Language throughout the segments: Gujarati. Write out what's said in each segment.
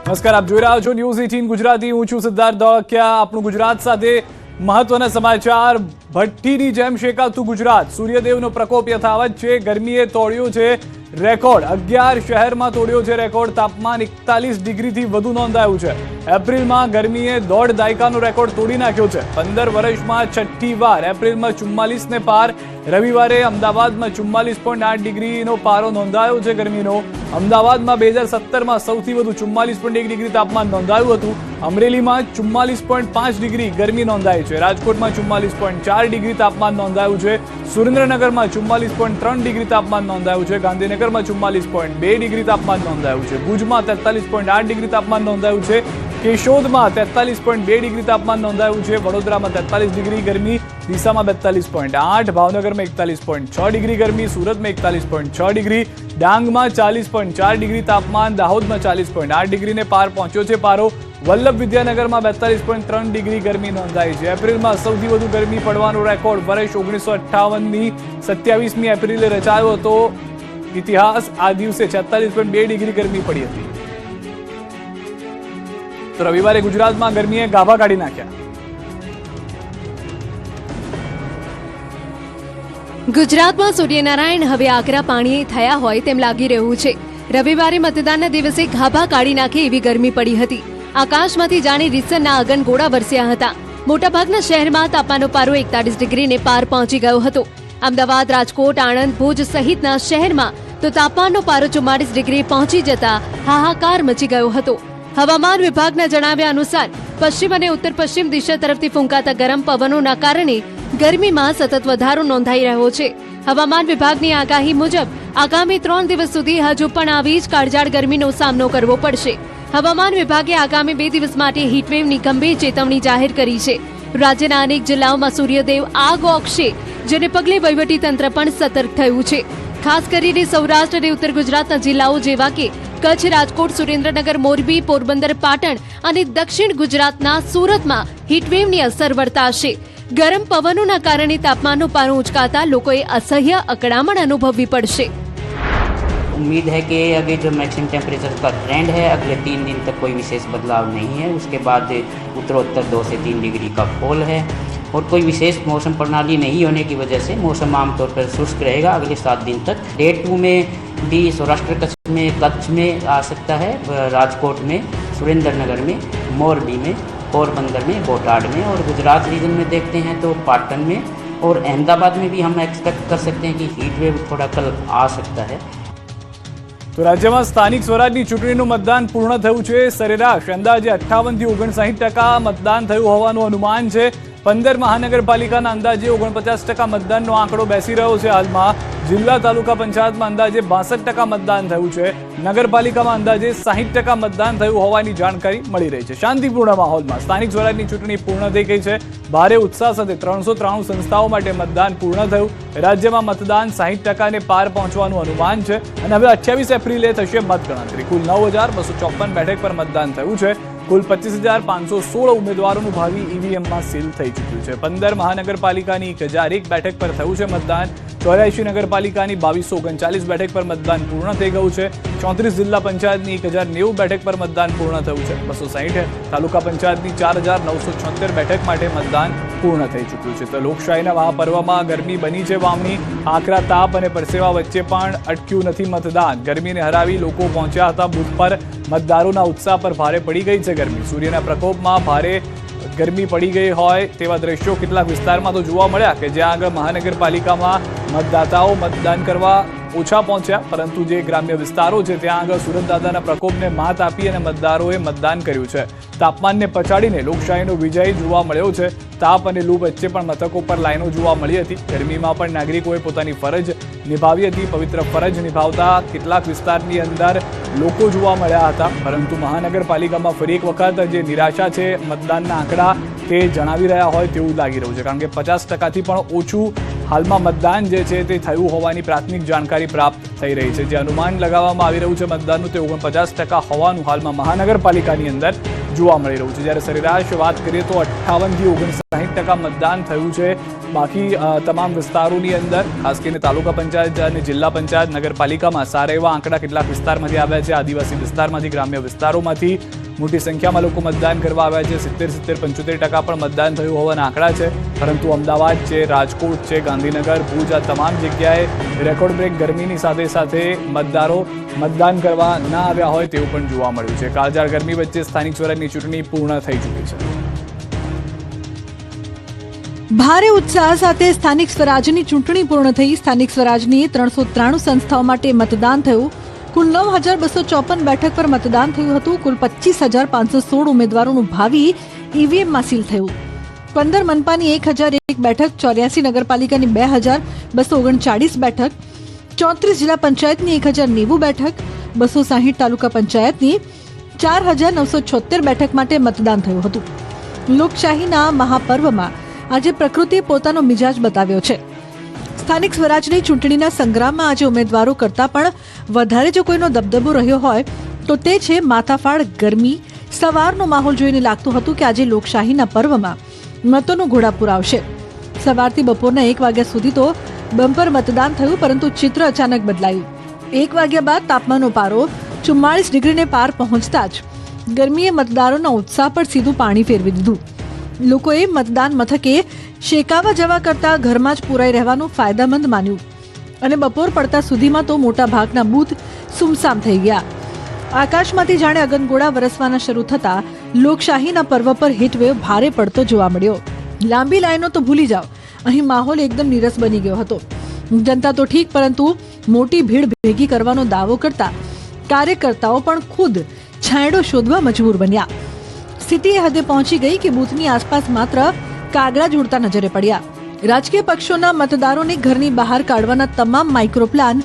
નમસ્કાર, આપ જોઈ રહ્યા છો ન્યૂઝ 18 ગુજરાતી. હું છું સિદ્ધાર્થ ધોળકિયા. આપણું ગુજરાત સાથે મહત્વના સમાચાર. ભઠ્ઠીની જેમ શેકાતું ગુજરાત. સૂર્યદેવનો પ્રકોપ યથાવત છે. ગરમીએ તોડ્યો છે રેકોર્ડ. 11 શહેરમાં તોડ્યો છે રેકોર્ડ. તાપમાન 41 ડિગ્રીથી વધુ નોંધાયું છે. એપ્રિલમાં ગરમીએ દોઢ દાયકાનો રેકોર્ડ તોડી નાખ્યો છે. 15 વર્ષમાં છઠ્ઠી વાર એપ્રિલમાં 44 ને પાર. રવિવારે અમદાવાદમાં 44.8 ડિગ્રીનો પારો નોંધાયો છે ગરમીનો. અમદાવાદમાં 2017માં સૌથી વધુ 44.1 ડિગ્રી તાપમાન નોંધાયું હતું. અમરેલીમાં 44.5 ડિગ્રી ગરમી નોંધાઈ છે. રાજકોટમાં 44.4 ડિગ્રી તાપમાન નોંધાયું છે. સુરેન્દ્રનગરમાં 44.3 ડિગ્રી તાપમાન નોંધાયું છે. ગાંધીનગરમાં 44.2 ડિગ્રી તાપમાન નોંધાયું છે. ભુજમાં 43.8 ડિગ્રી તાપમાન નોંધાયું છે. કેશોદમાં 43.2 ડિગ્રી તાપમાન નોંધાયું છે. વડોદરામાં 43 ડિગ્રી ગરમી. ડીસામાં 42.8, ભાવનગરમાં 41.6 ડિગ્રી ગરમી. સુરતમાં 41.6 ડિગ્રી. ડાંગમાં 40.4 ડિગ્રી તાપમાન. દાહોદમાં 40.8 ડિગ્રીને પાર પહોંચ્યો છે પારો. વલ્લભ વિદ્યાનગરમાં 42.3 ડિગ્રી ગરમી નોંધાઈ છે. એપ્રિલમાં સૌથી વધુ ગરમી પડવાનો રેકોર્ડ વર્ષ 1958ની 27મી એપ્રિલે રચાયો હતો ઇતિહાસ. આ દિવસે 46.2 ડિગ્રી ગરમી પડી હતી. તો રવિવારે ગુજરાતમાં ગરમીએ ગાભા કાઢી નાખ્યા. ગુજરાતમાં સૂર્યનારાયણ હવે આકરા પાણીએ થયા હોય તેમ લાગી રહ્યું છે. રવિવારે મતદાનના દિવસે ગાભા કાઢી નાખે એવી ગરમી પડી હતી. આકાશમાંથી જાણે રીસરના અગનગોળા વરસ્યા હતા. મોટાભાગના શહેરમાં તાપમાનનો પારો 41 ડિગ્રીને પાર પહોંચી ગયો હતો. અમદાવાદ, રાજકોટ, આણંદ, ભુજ સહિતના શહેરમાં તો તાપમાનનો પારો 44 ડિગ્રી પહોંચી જતા હાહાકાર મચી ગયો હતો. હવામાન વિભાગના જણાવ્યા અનુસાર પશ્ચિમ અને ઉત્તર પશ્ચિમ દિશા તરફથી ફૂંકાતા ગરમ પવનોના કારણે ગરમીમાં સતત વધારો નોંધાઈ રહ્યો છે. હવામાન વિભાગની આગાહી મુજબ આગામી 3 દિવસ સુધી હજુ પણ આવી જ કાળઝાળ ગરમીનો સામનો કરવો પડશે. હવામાન વિભાગે આગામી 2 દિવસ માટે હીટવેવની ગંભીર ચેતવણી જાહેર કરી છે. રાજ્યના અનેક જિલ્લાઓમાં સૂર્યદેવ આગ ઓકશે, જેને પગલે વહીવટીતંત્ર પણ સતર્ક થયું છે. ખાસ કરીને સૌરાષ્ટ્ર અને ઉત્તર ગુજરાતના જિલ્લાઓ જેવા કે કચ્છ, રાજકોટ, સુરેન્દ્રનગર, મોરબી, પોરબંદર, પાટણ અને દક્ષિણ ગુજરાતના સુરતમાં હીટવેવની અસર વર્તાશે. ગરમ પવનોના કારણે તાપમાનનો પારો ઉંચકાતા લોકોએ અસહ્ય અકળામણ અનુભવવી પડશે. उम्मीद है कि अभी जो मैक्सिमम टेम्परेचर का ट्रेंड है अगले 3 दिन तक कोई विशेष बदलाव नहीं है. उसके बाद उत्तरोत्तर 2 से 3 डिग्री का फॉल है और कोई विशेष मौसम प्रणाली नहीं होने की वजह से मौसम आमतौर पर शुष्क रहेगा अगले 7 दिन तक. डे 2 में भी सौराष्ट्र कच्छ में आ सकता है, राजकोट में, सुरेंद्रनगर में, मोरबी में, पोरबंदर में, बोटाड में और गुजरात रीजन में देखते हैं तो पाटन में और अहमदाबाद में भी हम एक्सपेक्ट कर सकते हैं कि हीट वेव थोड़ा कल आ सकता है. તો રાજ્યમાં સ્થાનિક સ્વરાજની ચૂંટણીનું મતદાન પૂર્ણ થયું છે. સરેરાશ અંદાજે 58 થી 59% મતદાન થયું હોવાનું અનુમાન છે. 15 મહાનગરપાલિકાના અંદાજે 49% મતદાનનો આંકડો બેસી રહ્યો છે. હાલમાં જિલ્લા તાલુકા પંચાયતમાં અંદાજે 62% મતદાન થયું છે. નગરપાલિકામાં અંદાજે 60% મતદાન થયું હોવાની જાણકારી મળી રહી છે. શાંતિપૂર્ણ માહોલમાં સ્થાનિક સ્વરાજની ચૂંટણી પૂર્ણ થઈ ગઈ છે. ભારે ઉત્સાહ સાથે 393 સંસ્થાઓ માટે મતદાન પૂર્ણ થયું. રાજ્યમાં મતદાન 60%ને પાર પહોંચવાનું અનુમાન છે અને હવે 28 એપ્રિલે થશે મતગણતરી. કુલ 9,254 બેઠક પર મતદાન થયું છે. કુલ 25,516 ઉમેદવારોનું ભાવિ ઈવીએમમાં સીલ થઈ ચૂક્યું છે. 15 મહાનગરપાલિકાની 1001 બેઠક પર થયું છે મતદાન. 84 નગરપાલિકાની 2239 બેઠક પર મતદાન પૂર્ણ થઈ ગયું છે. 34 જિલ્લા પંચાયતની 1090 બેઠક પર મતદાન પૂર્ણ થયું છે. 260 તાલુકા પંચાયતની 4976 બેઠક માટે મતદાન પૂર્ણ થઈ ચૂક્યું છે. તો લોકશાહીના મહાપર્વમાં ગરમી બની છે વાવણી. આકરા તાપ અને પરસેવા વચ્ચે પણ અટક્યું નથી મતદાન. ગરમીને હરાવી લોકો પહોંચ્યા હતા બૂથ પર. મતદારોના ઉત્સાહ પર ભારે પડી ગઈ છે ગરમી. સૂર્યના પ્રકોપમાં ભારે ગરમી પડી ગઈ હોય તેવા દ્રશ્યો કેટલાક વિસ્તારમાં તો જોવા મળ્યા કે જ્યાં આગળ મહાનગરપાલિકામાં મતદાતાઓ મતદાન કરવા ઓછા પહોંચ્યા, પરંતુ જે ગ્રામ્ય વિસ્તારો છે ત્યાં આગળ સુરતદાદાના પ્રકોપને માત આપી અને મતદારોએ મતદાન કર્યું છે. તાપમાનને પછાડીને લોકશાહીનો વિજય જોવા મળ્યો છે. તાપ અને લૂ વચ્ચે પણ મથકો પર લાઈનો જોવા મળી હતી. ગરમીમાં પણ નાગરિકોએ પોતાની ફરજ નિભાવી હતી. પવિત્ર ફરજ નિભાવતા કેટલાક વિસ્તારની અંદર લોકો જોવા મળ્યા હતા, પરંતુ મહાનગરપાલિકામાં ફરી એક વખત જે નિરાશા છે મતદાનના આંકડા તે જણાવી રહ્યા હોય તેવું લાગી રહ્યું છે. કારણ કે 50%થી પણ ઓછું હાલમાં મતદાન જે છે તે થયું હોવાની પ્રાથમિક જાણકારી પ્રાપ્ત થઈ રહી છે. જે અનુમાન લગાવવામાં આવી રહ્યું છે મતદાનનું તે 49% હોવાનું હાલમાં મહાનગરપાલિકાની અંદર જોવા મળી રહ્યું છે. જ્યારે સરેરાશ વાત કરીએ તો 58 થી 59% મતદાન થયું છે બાકી તમામ વિસ્તારોની અંદર ખાસ કરીને તાલુકા પંચાયત અને જિલ્લા પંચાયત નગરપાલિકામાં સારા એવા આંકડા કેટલાક વિસ્તારમાંથી આવ્યા છે. આદિવાસી વિસ્તારમાંથી, ગ્રામ્ય વિસ્તારોમાંથી મોટી સંખ્યામાં લોકો મતદાન કરવા આવ્યા છે. 70-75% પણ મતદાન થયું હોવાના આંકડા છે. પરંતુ અમદાવાદ છે, રાજકોટ છે, ગાંધીનગર, ભુજ આ તમામ જગ્યાએ રેકોર્ડ બ્રેક ગરમીની સાથે સાથે મતદારો મતદાન કરવા ના આવ્યા હોય તેવું પણ જોવા મળ્યું છે. કાળઝાળ ગરમી વચ્ચે સ્થાનિક સ્વરાજની ચૂંટણી પૂર્ણ થઈ ચૂકી છે. ભારે ઉત્સાહ સાથે સ્થાનિક સ્વરાજની ચૂંટણી પૂર્ણ થઈ. સ્થાનિક સ્વરાજની 393 સંસ્થાઓ માટે મતદાન થયું. કુલ 9,254 બેઠક પર મતદાન થયું હતું. કુલ 25,516 ઉમેદવારોનું ભાવિ ઈવીએમમાં સીલ થયું. 15 મનપાની 1,001 બેઠક, 84 નગરપાલિકાની 2,239 બેઠક, 34 જિલ્લા પંચાયતની 1,090 બેઠક, 260 તાલુકા પંચાયતની 4,976 બેઠક માટે મતદાન થયું હતું. લોકશાહીના મહાપર્વમાં આજે પ્રકૃતિએ પોતાનો મિજાજ બતાવ્યો છે. સ્થાનિક સ્વરાજની ચૂંટણીના સંગ્રામમાં આજે ઉમેદવારો કરતાં પણ વધારે જો કોઈનો દબદબો રહ્યો હોય તો તે છે માથાફાડ ગરમી. સવારનો માહોલ જોઈને લાગતું હતું કે આજે લોકશાહીના પર્વમાં મતોનો ઘોડાપુર આવશે. સવારથી બપોરના 1 વાગ્યા સુધી તો બમ્પર મતદાન થયું, પરંતુ ચિત્ર અચાનક બદલાયું. 1 વાગ્યા બાદ તાપમાનનો પારો 44 ડિગ્રીને પાર પહોંચતા જ ગરમીએ મતદારોના ઉત્સાહ પર સીધું પાણી ફેરવી દીધું. લોકોએ મતદાન મથકે શેકાવા જવા કરતાં ઘરમાં જ પુરાઈ રહેવાનું ફાયદામંદ માન્યું અને બપોર પડતા સુધીમાં તો મોટા ભાગના બૂથ સુમસામ થઈ ગયા. આકાશમાંથી જાણે અગનગોળા વરસવાના શરૂ થતા લોકશાહીના પર્વ પર હીટવેવ ભારે પડતો જોવા મળ્યો. લાંબી લાઈનો તો ભૂલી જાઓ, અહીં માહોલ એકદમ નીરસ બની ગયો હતો. જનતા તો ઠીક, પરંતુ મોટી ભીડ ભેગી કરવાનો દાવો કરતા કાર્યકર્તાઓ પણ ખુદ છાંયડો શોધવા મજબૂર બન્યા. સ્થિતિ એ હદે પહોંચી ગઈ કે બૂથની આસપાસ માત્ર કાગડા જ ઉડતા નજરે પડ્યા. રાજકીય પક્ષોના મતદારોને ઘરની બહાર કાઢવાના તમામ માઇક્રો પ્લાન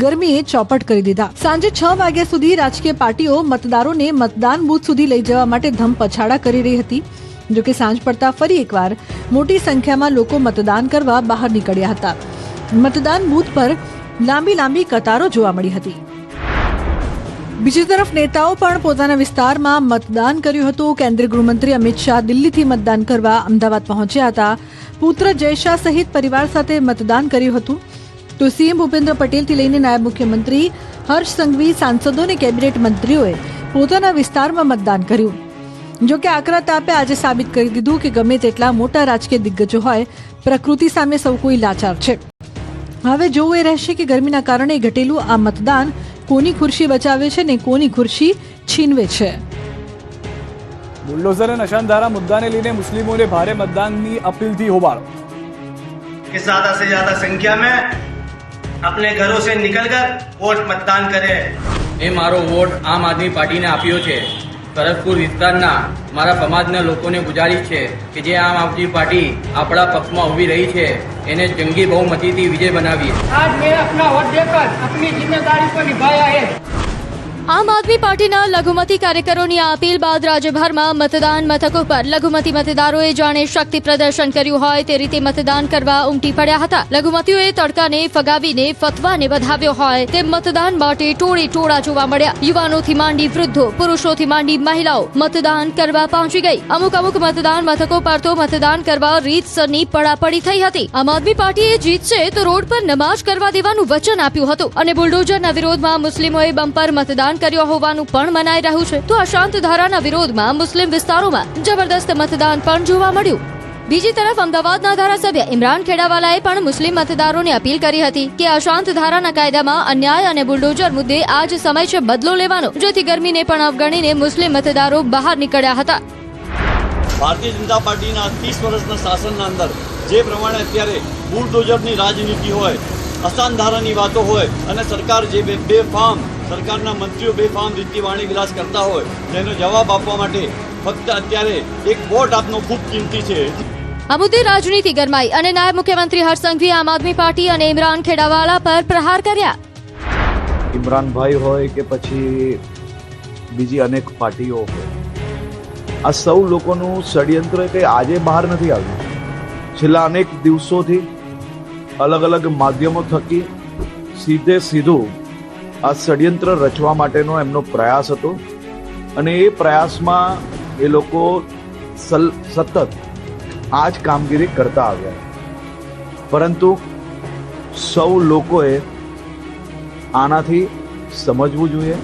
ગરમીએ ચોપટ કરી દીધા. સાંજે 6 વાગ્યા સુધી રાજકીય પાર્ટીઓ મતદારોને મતદાન બૂથ સુધી લઈ જવા માટે ધમપછાડા કરી રહી હતી. જોકે સાંજ પડતા ફરી એકવાર મોટી સંખ્યામાં લોકો મતદાન કરવા બહાર નીકળ્યા હતા. મતદાન બૂથ પર લાંબી કતારો જોવા મળી હતી. બીજી તરફ નેતાઓ પણ પોતાના વિસ્તારમાં મતદાન કર્યું હતું. કેન્દ્રીય ગૃહમંત્રી અમિત શાહ દિલ્હીથી મતદાન કરવા અમદાવાદ પહોંચ્યા હતા. પુત્ર જય શાહ સહિત પરિવાર સાથે મતદાન કર્યું હતું. તો સીએમ ભૂપેન્દ્ર પટેલથી લઈને નાયબ મુખ્યમંત્રી હર્ષ સંઘવી, સાંસદો અને કેબિનેટ મંત્રીઓએ પોતાના વિસ્તારમાં મતદાન કર્યું. જોકે આકરા તાપે આજે સાબિત કરી દીધું કે ગમે તેટલા મોટા રાજકીય દિગ્ગજો હોય, પ્રકૃતિ સામે સૌ કોઈ લાચાર છે. હવે જોવું એ રહેશે કે ગરમીના કારણે ઘટેલું આ મતદાન કોની ખુરશી બચાવે છે ને કોની ખુરશી છીનવે છે. બુલડોઝર અને નશાનધારા મુદ્દાને લઈને મુસ્લિમોને ભારે મતદાનની અપીલથી હોબાળો. कि ज्यादा से ज्यादा संख्या में अपने घरों से निकलकर वोट मतदान करें. મેં મારો વોટ આમ આદમી પાર્ટીને આપ્યો છે. કરજપુર વિસ્તારના મારા સમાજના લોકોને ગુજારિશ છે કે જે આમ આદમી પાર્ટી આપણા પક્ષમાં ઊભી રહી છે એને જંગી બહુમતીથી વિજય બનાવીએ. आज मैं अपना वोट देकर अपनी जिम्मेदारी को निभाया है. આમ આદમી પાર્ટીના લઘુમતી કાર્યકરોની આ અપીલ બાદ રાજ્યભરમાં મતદાન મથકો પર લઘુમતી મતદારોએ જાણે શક્તિ પ્રદર્શન કર્યું હોય તે રીતે મતદાન કરવા ઉમટી પડ્યા હતા. લઘુમતીઓએ તડકાને ફગાવીને ફતવાને વધાવ્યો હોય તેમ મતદાન માટે ટોળા જોવા મળ્યા. યુવાનોથી માંડી વૃદ્ધો, પુરુષોથી માંડી મહિલાઓ મતદાન કરવા પહોંચી ગઈ. અમુક મતદાન મથકો પર તો મતદાન કરવા રીતસરની પડાપડી થઈ હતી. આમ આદમી પાર્ટીએ જીતશે તો રોડ પર નમાઝ કરવા દેવાનું વચન આપ્યું હતું અને બુલડોઝરના વિરોધમાં મુસ્લિમોએ બમ્પર મતદાન કર્યો હોવાનું પણ મનાઈ રહ્યું છે. તો અશાંત ધારાના વિરોધમાં મુસ્લિમ વિસ્તારોમાં જબરદસ્ત મતદાન પણ જોવા મળ્યું. બીજી તરફ અમદાવાદના ધારાસભ્ય ઇમરાન ખેડાવાલાએ પણ મુસ્લિમ મતદારોને અપીલ કરી હતી કે અશાંત ધારાના કાયદામાં અન્યાય અને બુલડોઝર મુદ્દે આજ સમય છે બદલો લેવાનો, જેથી ગરમીને પણ અવગણીને મુસ્લિમ મતદારો બહાર નીકળ્યા હતા. ભારતીય જનતા પાર્ટીના 30 વર્ષના શાસનના અંદર જે પ્રમાણે અત્યારે બુલડોઝરની રાજનીતિ હોય, અશાંત ધારાની વાતો હોય અને સરકાર જે બેફામ સરકારના મંત્રીઓ બેફામ રીતે વાણી વિલાસ કરતા હોય તેનો જવાબ આપવા માટે ફક્ત અત્યારે એક વોટ આપનો ખૂબ કિંમતી છે. આ મુદ્દે રાજનીતિ ગરમાઈ અને નાયબ મુખ્યમંત્રી હર્ષ સંઘવી આમ આદમી પાર્ટી અને ઇમરાન ખેડાવાલા પર પ્રહાર કર્યા. ઇમરાનભાઈ હોય કે પછી બીજી અનેક પાર્ટીઓ હોય, આ સૌ લોકોનું ષડયંત્ર કંઈ આજે બહાર નથી આવ્યું. છેલ્લા અનેક દિવસોથી અલગ અલગ માધ્યમો થકી સીધું આ ષડયંત્ર રચવા માટેનો એમનો પ્રયાસ હતો અને એ પ્રયાસમાં એ લોકો સતત આ જ કામગીરી કરતા આવ્યા. પરંતુ સૌ લોકોએ આનાથી સમજવું જોઈએ.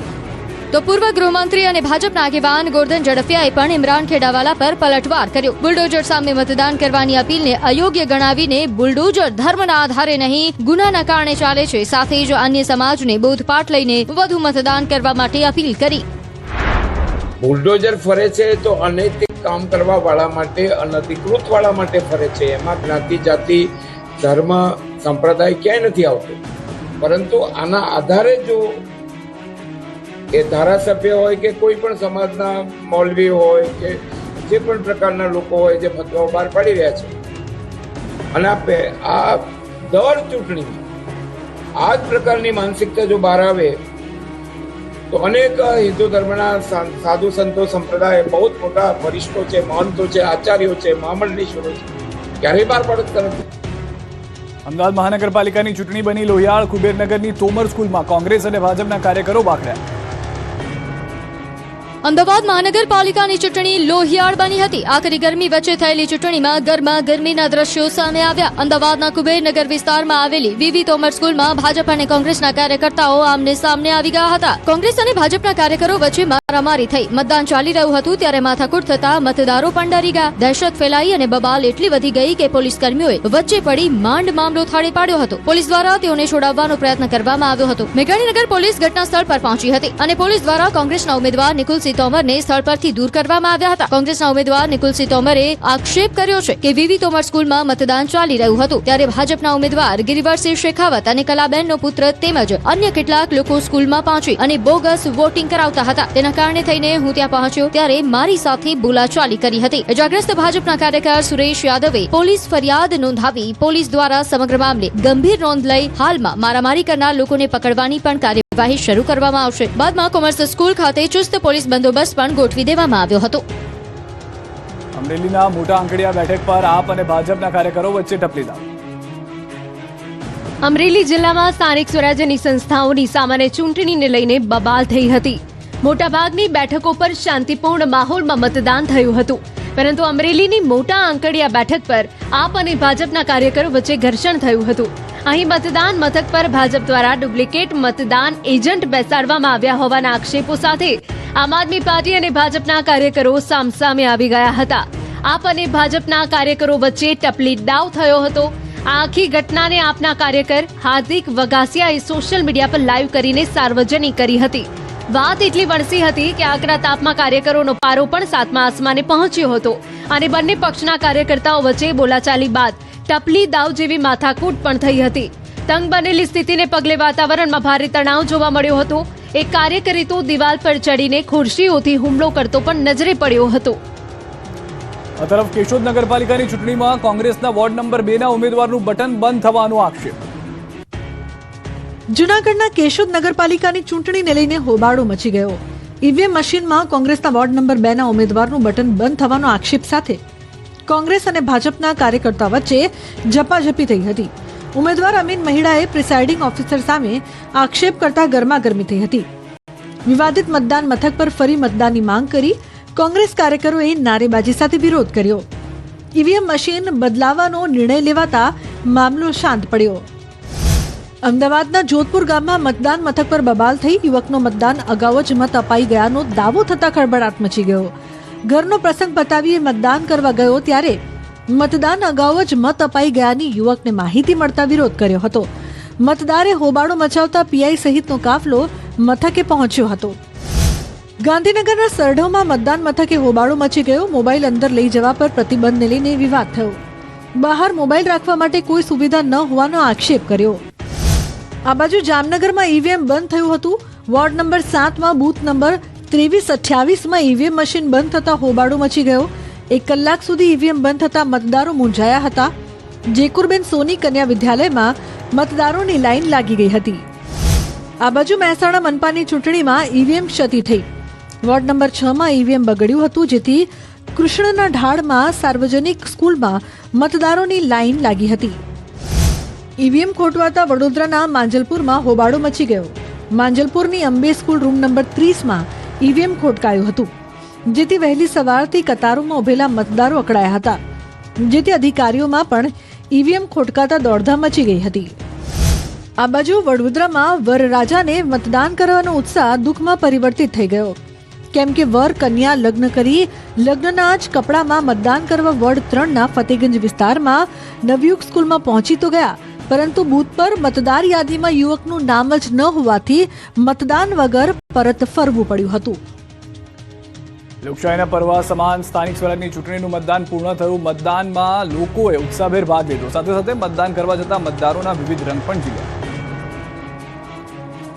તો પૂર્વ ગૃહમંત્રી અને ભાજપના આગેવાન ગોરધન ઝડફિયાએ પણ ઇમરાન ખેડાવાલા પર પલટવાર કર્યો. બુલડોઝર સામે મતદાન કરવાની અપીલને અયોગ્ય ગણાવીને બુલડોઝર ધર્મના આધારે નહીં ગુનાના કારણે ચાલે છે, સાથે જ અન્ય સમાજને બોધપાઠ લઈને વધુ મતદાન કરવા માટે અપીલ કરી. બુલડોઝર ફરે છે તો અનૈતિક કામ કરવા વાળા માટે, અનધિકૃત વાળા માટે ફરે છે. એમાં જ્ઞાતિ, જાતિ, ધર્મ, સંપ્રદાય ક્યાંય નથી આવતો. પરંતુ આના આધારે જો એ ધારાસભ્ય હોય કે કોઈ પણ સમાજના મૌલવી હોય કે જે પણ પ્રકારના લોકો હોય જે ફતવાઓ બહાર પાડી રહ્યા છે, અને આ દર ચૂંટણીમાં આ જ પ્રકારની માનસિકતા જો બહાર આવે તો અનેક હિન્દુ ધર્મના સાધુ સંતો સંપ્રદાય બહુ જ મોટા વરિષ્ઠો છે, મહંતો છે, આચાર્યો છે, મહામંડલેશ્વરો છે, ક્યારેય બહાર પાડતા નથી. અમદાવાદ મહાનગરપાલિકાની ચૂંટણી બની લોહિયાળ. કુબેરનગરની તોમર સ્કૂલમાં કોંગ્રેસ અને ભાજપના કાર્યકરો બાખડ્યા. અમદાવાદ મહાનગરપાલિકાની ચૂંટણી લોહિયાળ બની હતી. આકરી ગરમી વચ્ચે થયેલી ચૂંટણીમાં ગરમીના દ્રશ્યો સામે આવ્યા. અમદાવાદના કુબેરનગર વિસ્તારમાં આવેલી વીવી તોમર સ્કૂલમાં ભાજપ અને કોંગ્રેસના કાર્યકર્તાઓ આમને સામને આવી ગયા હતા. કોંગ્રેસ અને ભાજપના કાર્યકરો વચ્ચે મારામારી થઈ. મતદાન ચાલી રહ્યું હતું ત્યારે માથાકૂટ થતા મતદારો પણ ડરી ગયા. દહેશત ફેલાઈ અને બબાલ એટલી વધી ગઈ કે પોલીસ કર્મીઓએ વચ્ચે પડી માંડ મામલો થાળે પાડ્યો હતો. પોલીસ દ્વારા તેઓને છોડાવવાનો પ્રયત્ન કરવામાં આવ્યો હતો. મેઘાણીનગર પોલીસ ઘટના સ્થળ પર પહોંચી હતી અને પોલીસ દ્વારા કોંગ્રેસના ઉમેદવાર નિકુલસિંહ તોમરને સ્થળ પરથી દૂર કરવામાં આવ્યા હતા. કોંગ્રેસના ઉમેદવાર નિકુલસિંહ તોમરે આક્ષેપ કર્યો છે કે વીવી તોમર સ્કૂલમાં મતદાન ચાલી રહ્યું હતું ત્યારે ભાજપના ઉમેદવાર ગિરિવરસિંહ શેખાવત અને કલાબેનનો પુત્ર તેમજ અન્ય કેટલાક લોકો સ્કૂલમાં પહોંચી અને બોગસ વોટિંગ કરાવતા હતા. તેના કારણે થઈને હું ત્યાં પહોંચ્યો ત્યારે મારી સાથે બોલાચાલી કરી હતી. ઇજાગ્રસ્ત ભાજપના કાર્યકર સુરેશ યાદવે પોલીસ ફરિયાદ નોંધાવી પોલીસ દ્વારા સમગ્ર મામલે ગંભીર નોંધ લઈ હાલમાં મારામારી કરનાર લોકોને પકડવાની પણ કાર્યવાહી શરૂ કરવામાં આવશે. બાદમાં કોમર્સ સ્કૂલ ખાતે ચુસ્ત પોલીસ બંદોબસ્ત પણ ગોઠવી દેવામાં આવ્યો હતો. અમરેલીના મોટા આંકડિયા બેઠક પર આપ અને ભાજપના કાર્યકરો વચ્ચે ટપલીદાવ. અમરેલી જિલ્લામાં સ્થાનિક સ્વરાજ્યની સંસ્થાઓની સામાન્ય ચૂંટણીને લઈને બબાલ થઈ હતી. મોટાભાગની બેઠકો પર શાંતિપૂર્ણ માહોલમાં મતદાન થયું હતું, પરંતુ અમરેલીની મોટા આંકડિયા બેઠક પર આપ અને ભાજપના કાર્યકરો વચ્ચે ઘર્ષણ થયું હતું. અહીં મતદાન મથક પર ભાજપ દ્વારા ડુપ્લિકેટ મતદાન એજન્ટ બેસાડવામાં આવ્યા હોવાના આક્ષેપો સાથે આમ આદમી પાર્ટી અને ભાજપના કાર્યકરો સામસામે આવી ગયા હતા. આપ અને ભાજપના કાર્યકરો વચ્ચે ટપલી દાવ થયો હતો. આ આખી ઘટનાને આપના કાર્યકર હાર્દિક વગાસિયાએ સોશિયલ મીડિયા પર લાઈવ કરીને સાર્વજનિક કરી હતી. વાત એટલી વણસી હતી કે આકરા તાપમાં કાર્યકરોનો પારો પણ સાતમા આસમાને પહોંચ્યો હતો અને બંને પક્ષના કાર્યકર્તાઓ વચ્ચે બોલાચાલી બાદ ટપલી દાવ જેવી માથાકૂટ પણ થઈ હતી. તંગ બનેલી સ્થિતિને પગલે વાતાવરણમાં ભારે તણાવ જોવા મળ્યો હતો. એક કાર્યકરે તો દિવાલ પર ચડીને ખુરશીઓથી હુમલો કરતો પણ નજરે પડ્યો હતો. આ તરફ કેશોદ નગરપાલિકાની ચૂંટણીમાં કોંગ્રેસના વોર્ડ નંબર 2 ના ઉમેદવારનું બટન બંધ થવાનો આક્ષેપ. જૂનાગઢના કેશોદ નગરપાલિકાની ચૂંટણીને લઈને હોબાળો મચી ગયો. ઈવીએમ મશીનમાં કોંગ્રેસના વોર્ડ નંબર 2 ના ઉમેદવારનું બટન બંધ થવાનો આક્ષેપ સાથે કોંગ્રેસ અને ભાજપના કાર્યકર્તા વચ્ચે ઝપાઝપી થઈ હતી. ઉમેદવાર અમીન મહિડાએ પ્રિસાઇડિંગ ઓફિસર સામે આક્ષેપ કરતા ગરમાગરમી થઈ હતી. વિવાદિત મતદાન મથક પર ફરી મતદાનની માંગ કરી કોંગ્રેસ કાર્યકરોએ નારેબાજી સાથે વિરોધ કર્યો. ઈવીએમ મશીન બદલાવવાનો નિર્ણય લેવાતા મામલો શાંત પડ્યો. અમદાવાદના જોધપુર ગામમાં મતદાન મથક પર બબાલ થઈ યુવકનો મતદાન અગાઉ જ મત અપાઈ ગયાનો દાવો થતા ખળબળાટ મચી ગયો. ઘરનો પ્રસંગ પતાવી મતદાન કરવા ગયો ત્યારે મતદાન અગાઉ જ મત અપાઈ ગયાની યુવકને માહિતી મળતા વિરોધ કર્યો હતો. મતદારે હોબાળો મચાવતા પીઆઈ સહિતનો કાફલો મથકે પહોંચ્યો હતો. ગાંધીનગરના સરઢવમાં મતદાન મથકે હોબાળો મચી ગયો. મોબાઈલ અંદર લઈ જવા પર પ્રતિબંધને લઈને વિવાદ થયો. બહાર મોબાઈલ રાખવા માટે કોઈ સુવિધા ન હોવાનો આક્ષેપ કર્યો. આ બાજુ જામનગરમાં ઈવીએમ બંધ થયું હતું. વોર્ડ નંબર 7માં બૂથ નંબર 2328માં ઈવીએમ મશીન બંધ થતા હોબાળો મચી ગયો. 1 કલાક સુધી ઈવીએમ બંધ થતા મતદારો મૂંઝાયા હતા. જેકુરબેન સોની કન્યા વિદ્યાલયમાં મતદારોની લાઈન લાગી ગઈ હતી. આ બાજુ મહેસાણા મનપાની ચૂંટણીમાં ઈવીએમ ક્ષતિ થઈ. વોર્ડ નંબર 6માં ઈવીએમ બગડ્યું હતું, જેથી કૃષ્ણના ઢાળમાં સાર્વજનિક સ્કૂલમાં મતદારોની લાઈન લાગી હતી. ઈવીએમ ખોટવાતા વડોદરાના માંજલપુરમાં હોબાળો મચી ગયો. માંજલપુરની અંબે સ્કૂલ રૂમ નંબર 30માં ઈવીએમ ખોટકાયું હતું, જેથી વહેલી સવારથી કતારોમાં ઉભેલા મતદારો અકળાયા હતા. જેથી અધિકારીઓમાં પણ ઈવીએમ ખોટકાતા દોડધામ મચી ગઈ હતી. આ બાજુ વડોદરામાં વરરાજાને મતદાન કરવાનો ઉત્સાહ દુઃખમાં પરિવર્તિત થઈ ગયો, કેમ કે વર કન્યા લગ્ન કરી લગ્નના જ કપડામાં મતદાન કરવા વોર્ડ 3ના ફતેગંજ વિસ્તારમાં નવયુગ સ્કૂલમાં પહોંચી તો ગયા, પરંતુ બૂથ પર મતદાર યાદીમાં યુવકનું નામ જ ન હોવાથી મતદાન વગર પરત ફરવું પડ્યું હતું. લોકશાહીના પર્વ સમાન સ્થાનિક સ્વરાજની ચૂંટણીનું મતદાન પૂર્ણ થયું. મતદાનમાં લોકોએ ઉત્સાહભેર ભાગ લીધો. સાથે સાથે મતદાન કરવા જતા મતદારોના વિવિધ રંગ પણ ઝીલ્યા.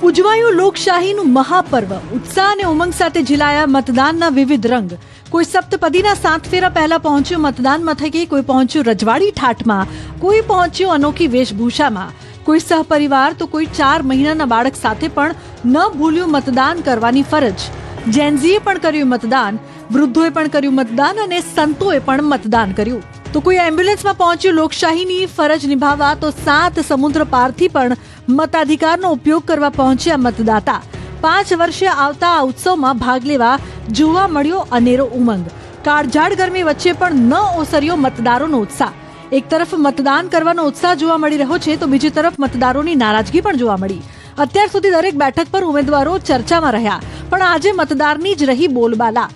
ઉજવાયું લોકશાહીનું મહાપર્વ. ઉત્સાહ અને ઉમંગ સાથે ઝીલાયા મતદાનના વિવિધ રંગ. કોઈ સપ્તપદીના 7 ફેરા પહેલા પહોંચ્યું મતદાન મથકે, કોઈ પહોંચ્યું રજવાડી ઠાઠમાં, કોઈ પહોંચ્યું અનોખી વેશભૂષામાં, કોઈ સહપરિવાર તો કોઈ 4 મહિનાના બાળક સાથે પણ ન ભૂલ્યું મતદાન કરવાની ફરજ. જેનઝીએ પણ કર્યું મતદાન, વૃદ્ધોએ પણ કર્યું મતદાન અને સંતોએ પણ મતદાન કર્યું. તો કોઈ એમ્બ્યુલન્સમાં પહોંચ્યું લોકશાહીની ફરજ નિભાવવા, તો 7 સમુદ્ર પારથી પણ મતાધિકારનો ઉપયોગ કરવા પહોંચ્યા મતદાતા. 5 વર્ષે આવતા આ ઉત્સવમાં ભાગ લેવા જોવા મળ્યો અનેરો ઉમંગ. કાળઝાળ ગરમી વચ્ચે પણ ન ઓસર્યો મતદારોનો ઉત્સાહ. એક તરફ મતદાન કરવાનો ઉત્સાહ જોવા મળી રહ્યો છે, તો બીજી તરફ મતદારોની નારાજગી પણ જોવા મળી. અત્યાર સુધી દરેક બેઠક પર ઉમેદવારો ચર્ચામાં રહ્યા, પણ આજે મતદારની જ રહી બોલબાલા.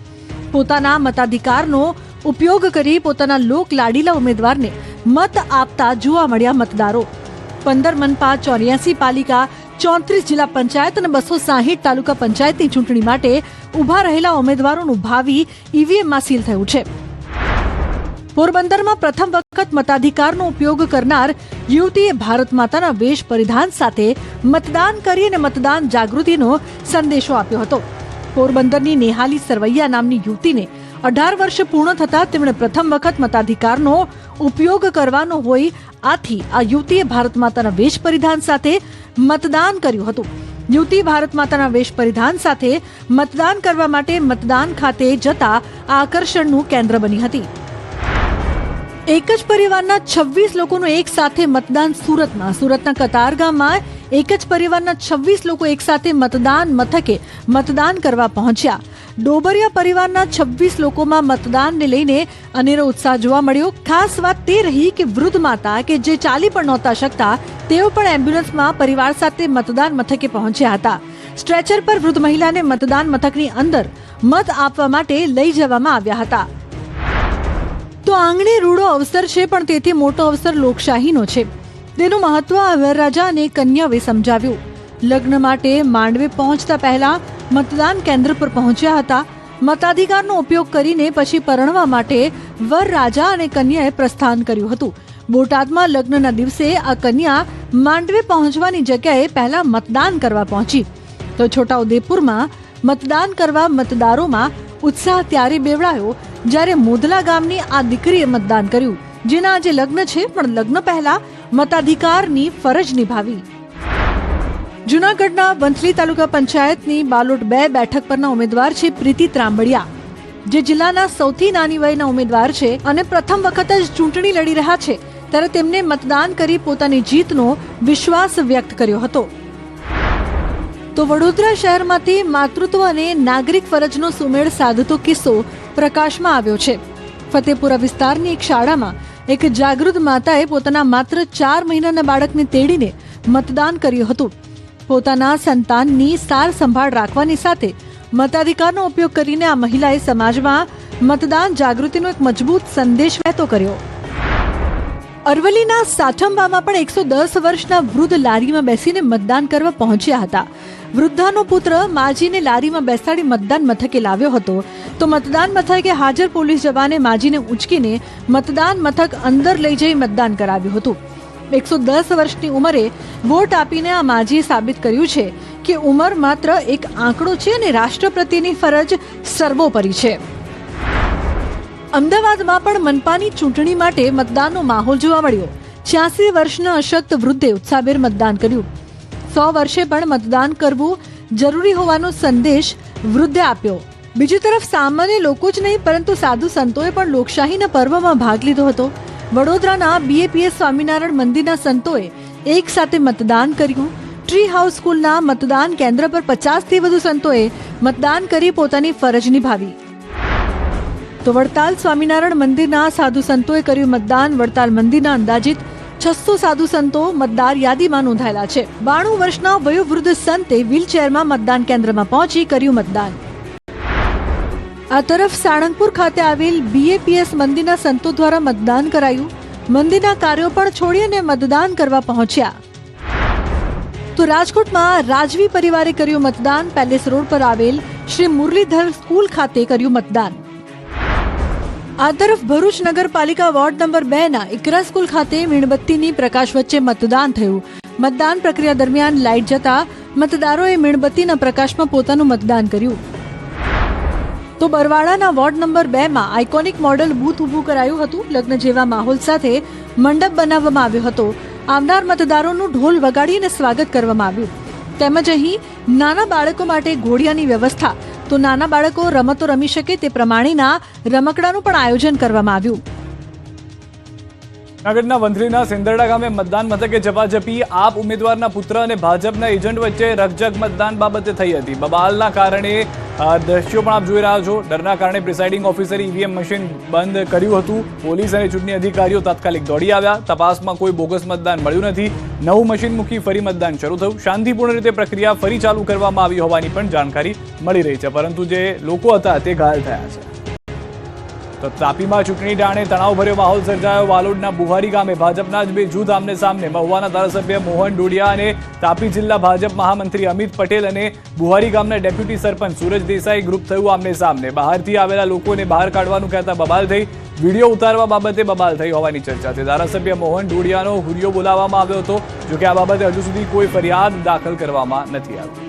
પોતાના મતાધિકારનો ઉપયોગ કરી પોતાના લોક લાડીલા ઉમેદવારને મત આપતા જોવા મળ્યા મતદારો. 15 મનપા, 84 પાલિકા, 34 જિલ્લા પંચાયત અને 260 તાલુકા પંચાયતની ચૂંટણી માટે ઉભા રહેલા ઉમેદવારોનું ભાવિ ઈવીએમમાં સીલ થયું છે. પોરબંદરમાં પ્રથમ વખત મતાધિકારનો ઉપયોગ કરનાર યુવતીએ ભારત માતાના વેશ પરિધાન સાથે મતદાન કરી અને મતદાન જાગૃતિનો સંદેશો આપ્યો હતો. પોરબંદરની નેહાલી સરવૈયા નામની યુવતીને 18 વર્ષ પૂર્ણ થતા તેમણે પ્રથમ વખત મતાધિકારનો ઉપયોગ કરવાનો હોય, આથી આ યુવતીએ ભારત માતાના વેશ પરિધાન સાથે મતદાન કર્યું હતું. યુવતી ભારત માતાના વેશ પરિધાન સાથે મતદાન કરવા માટે મતદાન ખાતે જતા આકર્ષણનું કેન્દ્ર બની હતી. એક જ પરિવારના 26 લોકોનું એક સાથે મતદાન. સુરતના કતારગામમાં એક જ પરિવારના 26 લોકો એક સાથે મતદાન મથકે મતદાન કરવા પહોંચ્યા. ડોબરિયા પરિવારના 26 લોકોમાં મતદાનને લઈને અનેરો ઉત્સાહ જોવા મળ્યો. ખાસ વાત તે રહી કે વૃદ્ધ માતા કે જે ચાલી પણ નહોતા શકતા, તેઓ પણ એમ્બ્યુલન્સમાં પરિવાર સાથે મતદાન મથકે પહોંચ્યા હતા. સ્ટ્રેચર પર વૃદ્ધ મહિલાને મતદાન મથકની અંદર મત આપવા માટે લઈ જવામાં આવ્યા હતા. તો આંગણે રૂડો અવસર છે, પણ તેથી મોટો અવસર લોકશાહીનો છે. તેનું મહત્વ આ વરરાજા અને કન્યાએ સમજાવ્યું. લગ્ન માટે માંડવે પહોંચતા પહેલા મતદાન કેન્દ્ર પર પહોંચ્યા હતા. મતાધિકારનો ઉપયોગ કરીને પછી પરણવા માટે વરરાજા અને કન્યાએ પ્રસ્થાન કર્યું હતું. બોટાદમાં લગ્નના દિવસે આ કન્યા માંડવે પહોંચવાની જગ્યાએ પહેલા મતદાન કરવા પહોંચી. તો છોટાઉદેપુરમાં મતદાન કરવા મતદારોમાં ઉત્સાહ ત્યારે બેવડાયો જ્યારે મોદલા ગામની આ દીકરીએ મતદાન કર્યું, જેના આજે લગ્ન છે, પણ લગ્ન પહેલા મતાધિકારની ફરજ નિભાવી. જૂનાગઢના વંથલી તાલુકા પંચાયતની બાલોટ 2 બેઠક પરના ઉમેદવાર છે પ્રીતિ ત્રાંબડિયા, જે જિલ્લાના સૌથી નાની વયના ઉમેદવાર છે અને પ્રથમ વખત જ ચૂંટણી લડી રહ્યા છે. ત્યારે તેમને મતદાન કરી પોતાની જીતનો વિશ્વાસ વ્યક્ત કર્યો હતો. તો વડોદરા શહેરમાંથી માતૃત્વ અને નાગરિક ફરજનો સુમેળ સાધતો કિસ્સો પ્રકાશમાં આવ્યો છે. ફતેપુરા વિસ્તારની એક શાળામાં એક જાગૃત માતાએ પોતાના માત્ર 4 મહિનાના બાળકને તેડીને મતદાન કર્યું હતું. પોતાના સંતાનની સાર સંભાળ રાખવાની સાથે મતાધિકારનો ઉપયોગ કરીને આ મહિલાએ સમાજમાં મતદાન જાગૃતિનો એક મજબૂત સંદેશ વહેતો કર્યો. અરવલ્લીના સાઠંબામાં પણ 110 વર્ષના વૃદ્ધ લારીમાં બેસીને મતદાન કરવા પહોંચ્યા હતા. વૃદ્ધાનો પુત્ર માજીને લારીમાં બેસાડી મતદાન મથકે લાવ્યો હતો. તો મતદાન મથકે હાજર પોલીસ જવાને માજીને ઉંચકીને મતદાન મથક અંદર લઈ જઈ મતદાન કરાવ્યું હતું. 110 વર્ષની ઉંમરે વોટ આપીને આ માજીએ સાબિત કર્યું છે કે ઉંમર માત્ર એક આંકડો છે અને રાષ્ટ્ર પ્રત્યેની ફરજ સર્વોપરી છે. અમદાવાદમાં પણ મનપાની ચૂંટણી માટે મતદાનનો માહોલ જોવા મળ્યો. 86 વર્ષના અશક્ત વૃદ્ધે ઉત્સાહભેર મતદાન કર્યું. 100 વર્ષે પણ મતદાન કરવું જરૂરી હોવાનો સંદેશ વૃદ્ધે આપ્યો. બીજી તરફ સામાન્ય લોકો જ નહીં, પરંતુ સાધુ સંતોએ પણ લોકશાહીના પર્વમાં ભાગ લીધો હતો. વડોદરાના BAPS સ્વામિનારાયણ મંદિરના સંતોએ એક સાથે મતદાન કર્યું. ટ્રી હાઉસ સ્કૂલના મતદાન કેન્દ્ર પર 50થી વધુ સંતોએ મતદાન કરી પોતાની ફરજ નિભાવી. તો વડતાલ સ્વામિનારાયણ મંદિરના સાધુ સંતોએ કર્યું મતદાન. વડતાલ મંદિરના અંદાજિત 600 સાધુ સંતો મતદાર યાદીમાં નોંધાયેલા છે. 92 વર્ષના વયોવૃદ્ધ સંતે વ્હીલચેરમાં મતદાન કેન્દ્રમાં પહોંચી કર્યું મતદાન. આ તરફ સાળંગપુર ખાતે આવેલ BAPS મંદિરના સંતો દ્વારા મતદાન કરાયું. મંદિરના કાર્યો પણ છોડી અને મતદાન કરવા પહોંચ્યા. તો રાજકોટમાં રાજવી પરિવારે કર્યું મતદાન. પેલેસ રોડ પર આવેલ શ્રી મુરલીધર સ્કૂલ ખાતે કર્યું મતદાન. આ તરફ ભરૂચ નગરપાલિકા વોર્ડ નંબર 2 ના ઇકરા સ્કૂલ ખાતે મીણબત્તીની પ્રકાશ વચ્ચે મતદાન થયું. મતદાન પ્રક્રિયા દરમિયાન લાઇટ જતા મતદારોએ મીણબત્તીના પ્રકાશમાં પોતાનું મતદાન કર્યું. તો બરવાડાના વોર્ડ નંબર 2 માં આઇકોનિક મોડલ બૂથ ઊભું કરાયું હતું. લગ્ન જેવા માહોલ સાથે મંડપ બનાવવામાં આવ્યો હતો. આવનાર મતદારોનું ઢોલ વગાડીને સ્વાગત કરવામાં આવ્યું. તેમજ અહીં નાના બાળકો માટે ઘોડિયાની વ્યવસ્થા, તો નાના બાળકો રમતો રમી શકે તે પ્રમાણેના રમકડાનું પણ આયોજન કરવામાં આવ્યું. જૂનાગઢના વંથલીના સેંદરડા ગામે મતદાન મથકે ઝપાઝપી. આપ ઉમેદવારના પુત્ર અને ભાજપના એજન્ટ વચ્ચે રકઝક મતદાન બાબતે થઈ હતી. બબાલના કારણે દ્રશ્યો પણ આપ જોઈ રહ્યા છો. ડરના કારણે પ્રિસાઇડિંગ ઓફિસરે EVM મશીન બંધ કર્યું હતું. પોલીસ અને ચૂંટણી અધિકારીઓ તાત્કાલિક દોડી આવ્યા. તપાસમાં કોઈ બોગસ મતદાન મળ્યું નથી. નવું મશીન મૂકી ફરી મતદાન શરૂ થયું. શાંતિપૂર્ણ રીતે પ્રક્રિયા ફરી ચાલુ કરવામાં આવી હોવાની પણ જાણકારી મળી રહી છે, પરંતુ જે લોકો હતા તે ઘાયલ થયા છે. તો તાપીમાં ચૂંટણી ટાણે તણાવભર્યો માહોલ સર્જાયો. વાલોડના બુહારી ગામે ભાજપના જ બે જૂથ આમને સામને. મહુવાના ધારાસભ્ય મોહન ડોડિયા અને તાપી જિલ્લા ભાજપ મહામંત્રી અમિત પટેલ અને બુહારી ગામના ડેપ્યુટી સરપંચ સુરજ દેસાઈ ગ્રુપ થયું આમને સામને. બહારથી આવેલા લોકોને બહાર કાઢવાનું કહેતા બબાલ થઈ. વિડીયો ઉતારવા બાબતે બબાલ થઈ હોવાની ચર્ચા છે. ધારાસભ્ય મોહન ડોડિયાનો હુરિયો બોલાવવામાં આવ્યો હતો, જોકે આ બાબતે હજુ સુધી કોઈ ફરિયાદ દાખલ કરવામાં નથી આવી.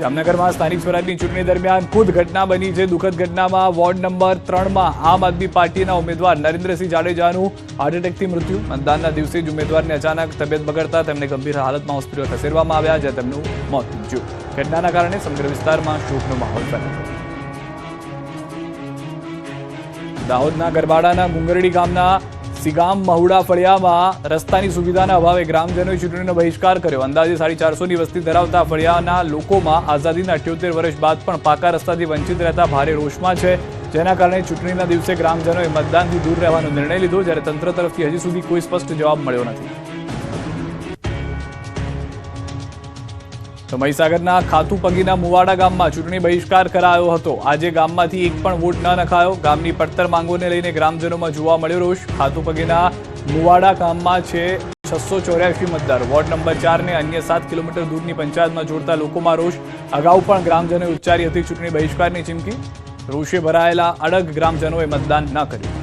જામનગરમાં સ્થાનિક સ્વરાજની ચૂંટણી દરમિયાન ખુદ ઘટના બની છે. દુઃખદ ઘટનામાં વોર્ડ નંબર 3 માં આમ આદમી પાર્ટીના ઉમેદવાર નરેન્દ્રસિંહ જાડેજાનું હાર્ટ એટેકથી મૃત્યુ. મતદાનના દિવસે જ ઉમેદવારને અચાનક તબિયત બગડતા તેમને ગંભીર હાલતમાં હોસ્પિટલ ખસેડવામાં આવ્યા, જ્યાં તેમનું મોત નીપજ્યું. ઘટનાના કારણે સમગ્ર વિસ્તારમાં શોકનો માહોલ ફેલાયો. દાહોદના ગરબાડાના ગુંગરડી ગામના સિગામ મહુડા ફળિયામાં રસ્તાની સુવિધાના અભાવે ગ્રામજનોએ ચૂંટણીનો બહિષ્કાર કર્યો. અંદાજે 450ની વસ્તી ધરાવતા ફળિયાના લોકોમાં આઝાદીના 78 વર્ષ બાદ પણ પાકા રસ્તાથી વંચિત રહેતા ભારે રોષમાં છે, જેના કારણે ચૂંટણીના દિવસે ગ્રામજનોએ મતદાનથી દૂર રહેવાનો નિર્ણય લીધો, જ્યારે તંત્ર તરફથી હજી સુધી કોઈ સ્પષ્ટ જવાબ મળ્યો નથી. તો મહીસાગરના ખાતુપગીના મુવાડા ગામમાં ચૂંટણી બહિષ્કાર કરાયો હતો. આજે ગામમાંથી એક પણ વોટ ન નખાયો. ગામની પડતર માંગોને લઈને ગ્રામજનોમાં જોવા મળ્યો રોષ. ખાતુપગીના મુવાડા ગામમાં છે 684 મતદાર. વોર્ડ નંબર 4 ને અન્ય 7 કિલોમીટર દૂરની પંચાયતમાં જોડતા લોકોમાં રોષ. અગાઉ પણ ગ્રામજનોએ ઉચ્ચારી હતી ચૂંટણી બહિષ્કારની ચીમકી. રોષે ભરાયેલા અડગ ગ્રામજનોએ મતદાન ન કર્યું.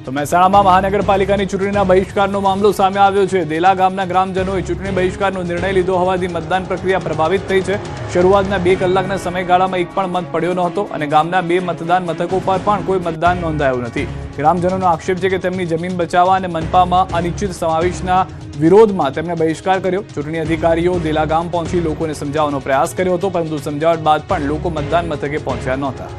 તો મહેસાણામાં મહાનગરપાલિકાની ચૂંટણીના બહિષ્કારનો મામલો સામે આવ્યો છે. દેલા ગામના ગ્રામજનોએ ચૂંટણી બહિષ્કારનો નિર્ણય લીધો હોવાથી મતદાન પ્રક્રિયા પ્રભાવિત થઈ છે. શરૂઆતના 2 કલાકના સમયગાળામાં એક પણ મત પડ્યો નહોતો અને ગામના 2 મતદાન મથકો પર પણ કોઈ મતદાન નોંધાયું નથી. ગ્રામજનોનો આક્ષેપ છે કે તેમની જમીન બચાવવા અને મનપામાં અનિશ્ચિત સમાવેશના વિરોધમાં તેમણે બહિષ્કાર કર્યો. ચૂંટણી અધિકારીઓ દેલા ગામ પહોંચી લોકોને સમજાવવાનો પ્રયાસ કર્યો હતો, પરંતુ સમજાવટ બાદ પણ લોકો મતદાન મથકે પહોંચ્યા નહોતા.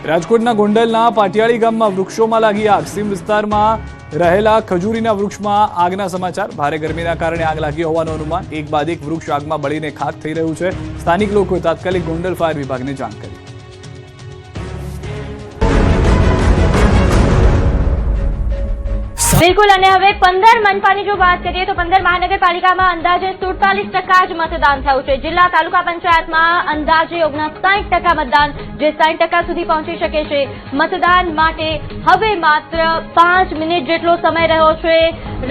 રાજકોટના ગોંડલના પાટિયાળી ગામમાં વૃક્ષોમાં લાગી આગ. સીમ વિસ્તારમાં રહેલા ખજૂરીના વૃક્ષમાં આગના સમાચાર. ભારે ગરમીના કારણે આગ લાગી હોવાનું અનુમાન. એક બાદ એક વૃક્ષ આગમાં બળીને ખાખ થઈ રહ્યું છે. સ્થાનિક લોકોએ તાત્કાલિક ગોંડલ ફાયર વિભાગને જાણ કરી. બિલકુલ. અને હવે 15 મનપાની જો વાત કરીએ તો 15 મહાનગરપાલિકામાં અંદાજે 47% જ મતદાન થયું છે. જિલ્લા તાલુકા પંચાયતમાં અંદાજે 59% મતદાન, જે 60% સુધી પહોંચી શકે છે. મતદાન માટે હવે માત્ર 5 મિનિટ જેટલો સમય રહ્યો છે.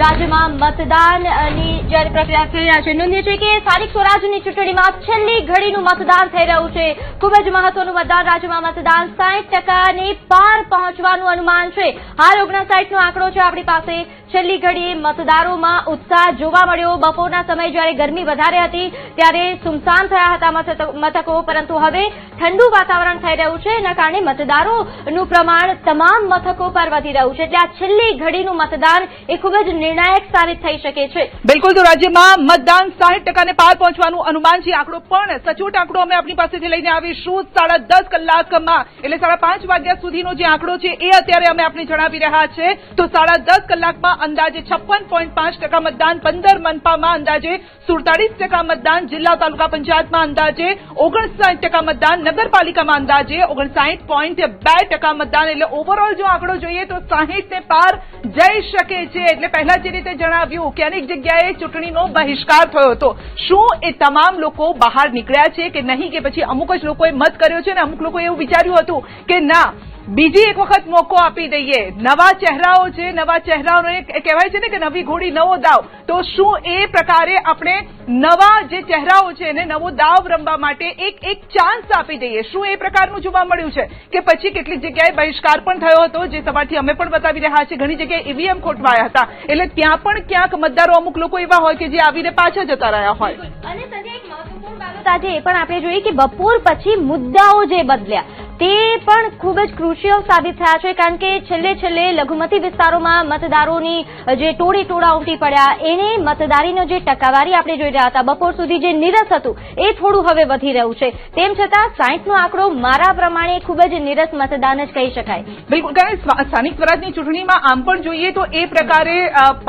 રાજ્યમાં મતદાનની જ્યારે પ્રક્રિયા થઈ રહ્યા છે. નોંધ્યું છે કે સ્થાનિક સ્વરાજની ચૂંટણીમાં છેલ્લી ઘડીનું મતદાન થઈ રહ્યું છે. ખૂબ જ મહત્વનું મતદાન. રાજ્યમાં મતદાન 60%ની પાર પહોંચવાનું અનુમાન છે. હાલ 59નો આંકડો છે આપણી પાસે. છેલ્લી ઘડીએ મતદારોમાં ઉત્સાહ જોવા મળ્યો. બપોરના સમયે જ્યારે ગરમી વધારે હતી ત્યારે સુમસામ થયા હતા મથકો, પરંતુ હવે ઠંડુ વાતાવરણ થઈ રહ્યું છે. એના કારણે મતદારોનું પ્રમાણ તમામ મથકો પર વધી રહ્યું છે. એટલે આ છેલ્લી ઘડીનું મતદાન એ ખૂબ જ નિર્ણાયક સાબિત થઈ શકે છે. બિલકુલ. તો રાજ્યમાં મતદાન 60%ને પાર પહોંચવાનું અનુમાન છે. આંકડો પણ સચોટ આંકડો અમે આપણી પાસેથી લઈને આવીશું 10:30 કલાકમાં, એટલે 5:30 વાગ્યા સુધીનો જે આંકડો છે એ અત્યારે અમે આપને જણાવી રહ્યા છે. તો 10:30 કલાકમાં પંચાયતમાં અંદાજે 56.5% મતદાન, 15 મનપામાં અંદાજે 47% મતદાન, જિલ્લા તાલુકા પંચાયતમાં અંદાજે 59% મતદાન, નગરપાલિકામાં અંદાજે 59.2% મતદાન. એટલે ઓવરઓલ જો આંકડો જોઈએ તો 60 ને પાર જઈ શકે છે. એટલે પહેલા જે રીતે જણાવ્યું કે અનેક જગ્યાએ ચૂંટણીનો બહિષ્કાર થયો હતો, શું એ તમામ લોકો બહાર નીકળ્યા છે કે નહીં, કે પછી અમુક જ લોકોએ મત કર્યો છે અને અમુક લોકોએ એવું વિચાર્યું હતું કે ના બીજી એક વખત મોકો આપી દઈએ, નવા ચહેરાઓ છે, નવા ચહેરાઓને કહેવાય છે ને કે નવી ઘોડી નવો દાવ, તો શું એ પ્રકારે આપણે નવા જે ચહેરાઓ છે એને નવો દાવ રમવા માટે એક ચાન્સ આપી દઈએ? શું એ પ્રકારનું જોવા મળ્યું છે કે પછી કેટલીક જગ્યાએ બહિષ્કાર પણ થયો હતો, જે સવારથી અમે પણ બતાવી રહ્યા છીએ, ઘણી જગ્યાએ ઈવીએમ ખોટવાયા હતા, એટલે ત્યાં પણ ક્યાંક મતદારો અમુક લોકો એવા હોય કે જે આવીને પાછા જતા રહ્યા હોય. અને સંજય, એક મહત્વપૂર્ણ બાબત આજે એ પણ આપણે જોઈએ કે બપોર પછી મુદ્દાઓ જે બદલ્યા તે પણ ખૂબ જ ક્રુશિયલ સાબિત થયા છે, કારણ કે છેલ્લે લઘુમતી વિસ્તારોમાં મતદારોની જે ટોળા ઉમટી પડ્યા, એને મતદારીનો જે ટકાવારી આપણે જોઈ રહ્યા હતા, બપોર સુધી જે નીરસ હતું એ થોડું હવે વધી રહ્યું છે. તેમ છતાં 60નો આંકડો મારા પ્રમાણે ખૂબ જ નીરસ મતદાન જ કહી શકાય. બિલકુલ, કારણ કે સ્થાનિક સ્વરાજની ચૂંટણીમાં આમ પણ જોઈએ તો એ પ્રકારે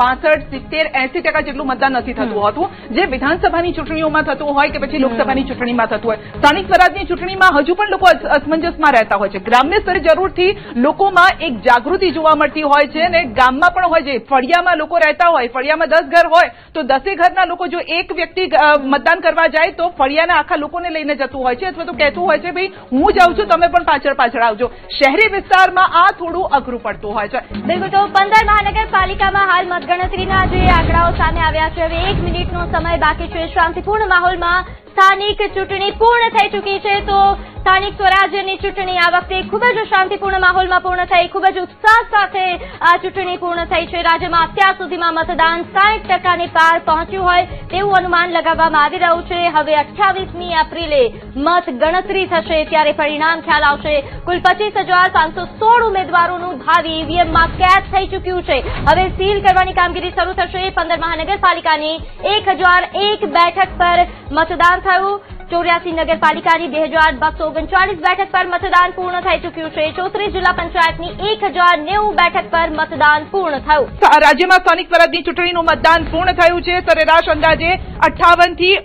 65, 70, 80% જેટલું મતદાન નથી થતું હોતું, જે વિધાનસભાની ચૂંટણીઓમાં થતું હોય કે પછી લોકસભાની ચૂંટણીમાં થતું હોય. સ્થાનિક સ્વરાજની ચૂંટણીમાં હજુ પણ લોકો અસમંજસ રહેતા હોય છે. ગ્રામ્ય સ્તરે જરૂરથી લોકોમાં એક જાગૃતિ જોવા મળતી હોય છે, અને ગામમાં પણ હોય છે. ફળિયામાં લોકો રહેતા હોય, ફળિયામાં 10 ઘર હોય તો 10 ઘરના લોકો જો એક વ્યક્તિ મતદાન કરવા જાય તો ફળિયાના આખા લોકોને લઈને જતું હોય છે, અથવા તો કહેતું હોય છે ભાઈ હું જાઉં છું, તમે પણ પાછળ આવજો. શહેરી વિસ્તારમાં આ થોડું અઘરું પડતું હોય છે. બિલકુલ. તો 15 મહાનગરપાલિકામાં હાલ મતગણતરીના જે આંકડાઓ સામે આવ્યા છે, હવે 1 મિનિટનો સમય બાકી છે. શાંતિપૂર્ણ માહોલમાં સ્થાનિક ચૂંટણી પૂર્ણ થઈ ચૂકી છે. તો સ્થાનિક સ્વરાજ્યની ચૂંટણી આ વખતે ખૂબ જ શાંતિપૂર્ણ માહોલમાં પૂર્ણ થઈ, ખૂબ જ ઉત્સાહ સાથે આ ચૂંટણી પૂર્ણ થઈ છે. રાજ્યમાં અત્યાર સુધીમાં મતદાન 60% પાર પહોંચ્યું હોય તેવું અનુમાન લગાવવામાં આવી રહ્યું છે. હવે 28મી એપ્રિલે મત ગણતરી થશે ત્યારે પરિણામ ખ્યાલ આવશે. કુલ 25,516 ઉમેદવારોનું ભાવિ ઈવીએમમાં કેદ થઈ ચૂક્યું છે. હવે સીલ કરવાની કામગીરી શરૂ થશે. 15 મહાનગરપાલિકાની 1001 બેઠક પર મતદાન થયું. 84 નગરપાલિકાની 2239 બેઠક પર મતદાન પૂર્ણ થઈ ચૂક્યું છે. 34 જિલ્લા પંચાયતની 1090 બેઠક પર મતદાન પૂર્ણ થયું. રાજ્યમાં સ્થાનિક સ્વરાજની ચૂંટણીનું મતદાન પૂર્ણ થયું છે. સરેરાશ અંદાજે 58 થી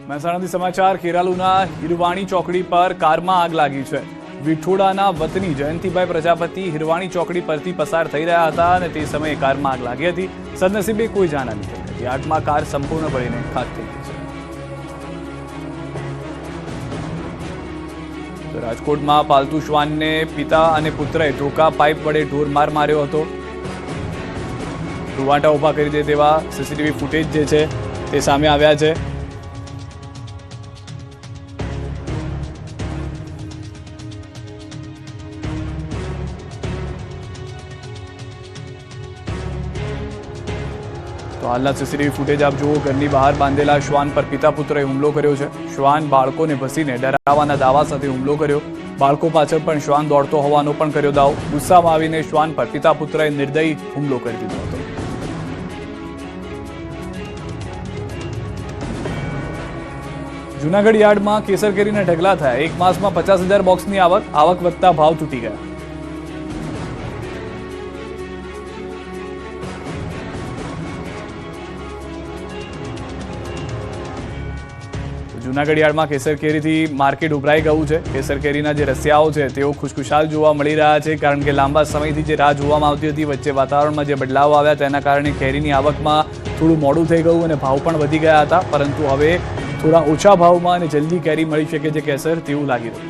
મહેસાણાથી સમાચાર. ખેરાલુના હિરવાણી ચોકડી પર કારમાં આગ લાગી છે. વિઠોડાના વતની જયંતિભાઈ પ્રજાપતિ હિરવાણી ચોકડી પરથી પસાર થઈ રહ્યા હતા અને તે સમયે કારમાં આગ લાગી હતી. સદનસીબે કોઈ જાનહાની થઈ નથી. આગમાં કાર સંપૂર્ણ બળીને ખાક થઈ ગઈ છે. રાજકોટમાં પાલતુ શ્વાનને પિતા અને પુત્રએ ધોકા પાઇપ વડે ઢોરમાર માર્યો હતો. રૂવાટા ઉભા કરી દે તેવા સીસીટીવી ફૂટેજ જે છે તે સામે આવ્યા છે. તો હાલના સીસીટીવી ફૂટેજ આપ જુઓ. ઘરની બહાર બાંધેલા શ્વાન પર પિતા પુત્રએ હુમલો કર્યો છે. શ્વાન બાળકોને ભસીને ડરાવવાના દાવા સાથે હુમલો કર્યો. બાળકો પાછળ પણ શ્વાન દોડતો હોવાનો પણ કર્યો દાવ. ગુસ્સામાં આવીને શ્વાન પર પિતા પુત્રએ નિર્દયી હુમલો કરી દીધો હતો. જૂનાગઢ યાર્ડમાં કેસર કેરીના ઢગલા થયા. એક માસમાં 50,000 બોક્સની આવક વધતા ભાવ તૂટી ગયા. જૂનાગઢ યાર્ડમાં કેસર કેરીથી માર્કેટ ઉભરાઈ ગયું છે. કેસર કેરીના જે રસિયાઓ છે તેઓ ખુશખુશાલ જોવા મળી રહ્યા છે, કારણ કે લાંબા સમયથી જે રાહ જોવામાં આવતી હતી, વચ્ચે વાતાવરણમાં જે બદલાવ આવ્યા તેના કારણે કેરીની આવકમાં થોડું મોડું થઈ ગયું અને ભાવ પણ વધી ગયા હતા, પરંતુ હવે થોડા ઓછા ભાવમાં અને જલ્દી કેરી મળી શકે છે કેસર તેવું લાગી રહ્યું છે.